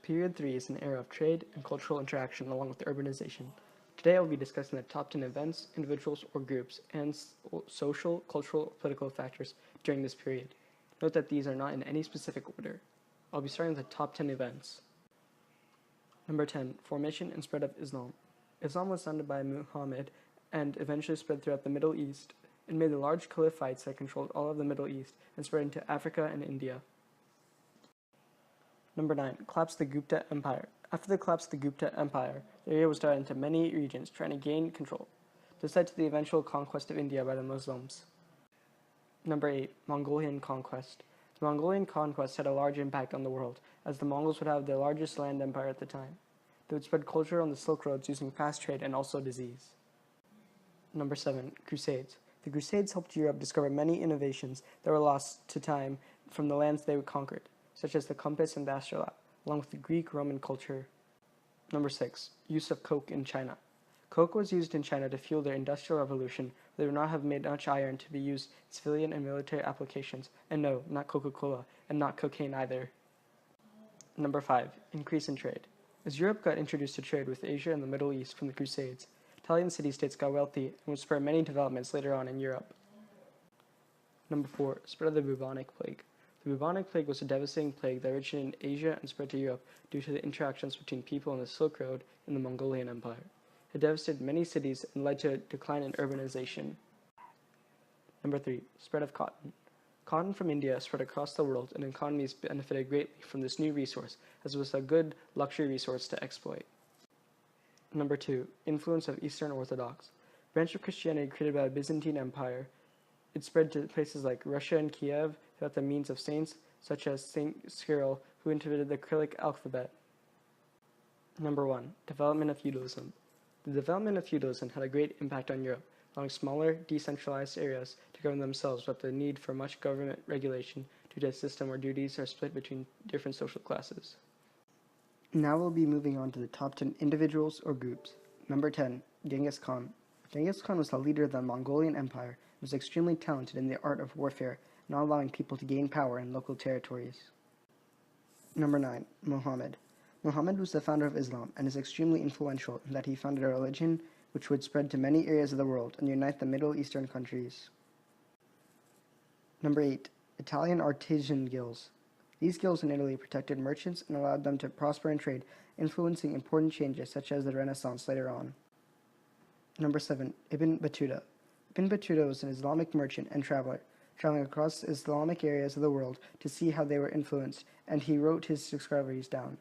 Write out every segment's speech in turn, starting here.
Period 3 is an era of trade and cultural interaction along with urbanization. Today I will be discussing the top 10 events, individuals, or groups, and social, cultural, political factors during this period. Note that these are not in any specific order. I'll be starting with the top 10 events. Number 10. Formation and spread of Islam. Islam was founded by Muhammad and eventually spread throughout the Middle East. It made the large caliphites that controlled all of the Middle East and spread into Africa and India. Number 9. Collapse of the Gupta Empire. After the collapse of the Gupta Empire, the area was divided into many regions trying to gain control. This led to the eventual conquest of India by the Muslims. Number 8. Mongolian conquest. The Mongolian conquest had a large impact on the world, as the Mongols would have the largest land empire at the time. They would spread culture on the Silk Roads using fast trade and also disease. Number 7. Crusades. The Crusades helped Europe discover many innovations that were lost to time from the lands they conquered, such as the compass and the astrolabe, along with the Greek-Roman culture. Number 6. Use of coke in China. Coke was used in China to fuel their industrial revolution, but they would not have made much iron to be used in civilian and military applications, and no, not Coca-Cola, and not cocaine either. Number 5. Increase in trade. As Europe got introduced to trade with Asia and the Middle East from the Crusades, Italian city-states got wealthy and would spur many developments later on in Europe. Number 4. Spread of the bubonic plague. The bubonic plague was a devastating plague that originated in Asia and spread to Europe due to the interactions between people on the Silk Road and the Mongolian Empire. It devastated many cities and led to a decline in urbanization. Number 3. Spread of cotton. Cotton from India spread across the world, and economies benefited greatly from this new resource, as it was a good luxury resource to exploit. Number 2. Influence of Eastern Orthodox. Branch of Christianity created by the Byzantine Empire. It spread to places like Russia and Kiev without the means of saints, such as Saint Cyril, who invented the Cyrillic alphabet. Number 1. Development of feudalism. The development of feudalism had a great impact on Europe, allowing smaller, decentralized areas to govern themselves without the need for much government regulation due to a system where duties are split between different social classes. Now we'll be moving on to the top 10 individuals or groups. Number 10. Genghis Khan. Genghis Khan was the leader of the Mongolian Empire and was extremely talented in the art of warfare, not allowing people to gain power in local territories. Number 9. Muhammad. Muhammad was the founder of Islam and is extremely influential in that he founded a religion which would spread to many areas of the world and unite the Middle Eastern countries. Number 8. Italian artisan guilds. These guilds in Italy protected merchants and allowed them to prosper in trade, influencing important changes such as the Renaissance later on. Number 7. Ibn Battuta. Ibn Battuta was an Islamic merchant and traveler, traveling across Islamic areas of the world to see how they were influenced, and he wrote his discoveries down.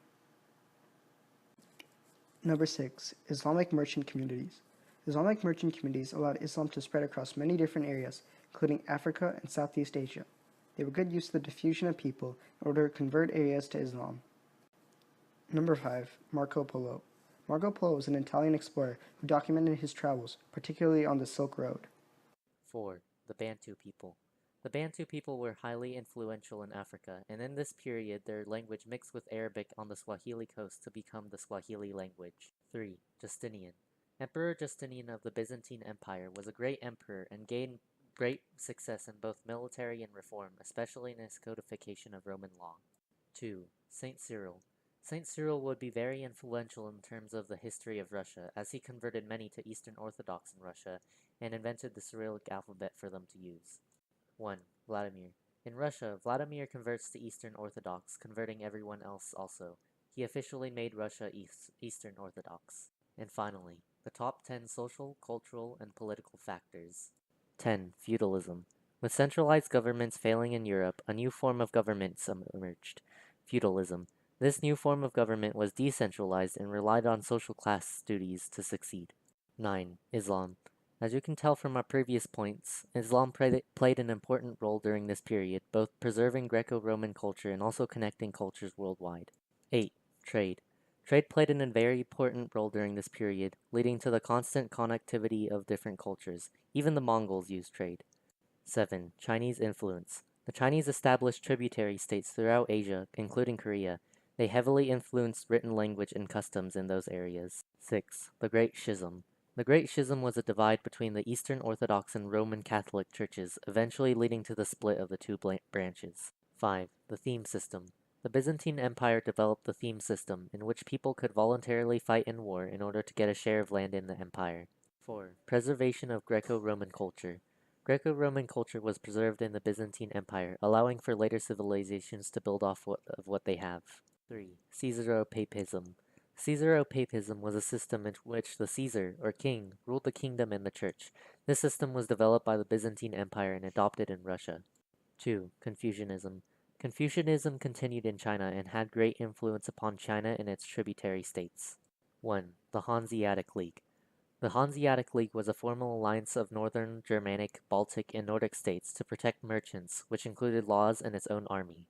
Number 6. Islamic merchant communities. Islamic merchant communities allowed Islam to spread across many different areas, including Africa and Southeast Asia. They were good use of the diffusion of people in order to convert areas to Islam. Number 5. Marco Polo. Marco Polo was an Italian explorer who documented his travels, particularly on the Silk Road. 4. The Bantu people. The Bantu people were highly influential in Africa, and in this period their language mixed with Arabic on the Swahili coast to become the Swahili language. 3. Justinian. Emperor Justinian of the Byzantine Empire was a great emperor and gained great success in both military and reform, especially in his codification of Roman law. 2. Saint Cyril. Saint Cyril would be very influential in terms of the history of Russia, as he converted many to Eastern Orthodox in Russia and invented the Cyrillic alphabet for them to use. 1. Vladimir. In Russia, Vladimir converts to Eastern Orthodox, converting everyone else also. He officially made Russia Eastern Orthodox. And finally, the top 10 social, cultural, and political factors. 10. Feudalism. With centralized governments failing in Europe, a new form of government emerged. Feudalism. This new form of government was decentralized and relied on social class duties to succeed. 9. Islam. As you can tell from our previous points, Islam played an important role during this period, both preserving Greco-Roman culture and also connecting cultures worldwide. 8. Trade. Trade played a very important role during this period, leading to the constant connectivity of different cultures. Even the Mongols used trade. 7. Chinese influence. The Chinese established tributary states throughout Asia, including Korea. They heavily influenced written language and customs in those areas. 6. The Great Schism. The Great Schism was a divide between the Eastern Orthodox and Roman Catholic churches, eventually leading to the split of the two branches. 5. The theme system. The Byzantine Empire developed the theme system, in which people could voluntarily fight in war in order to get a share of land in the empire. 4. Preservation of Greco-Roman culture. Greco-Roman culture was preserved in the Byzantine Empire, allowing for later civilizations to build off of what they have. 3. Caesaropapism. Caesaropapism was a system in which the Caesar, or king, ruled the kingdom and the church. This system was developed by the Byzantine Empire and adopted in Russia. 2. Confucianism. Confucianism continued in China and had great influence upon China and its tributary states. 1. The Hanseatic League. The Hanseatic League was a formal alliance of northern Germanic, Baltic, and Nordic states to protect merchants, which included laws and its own army.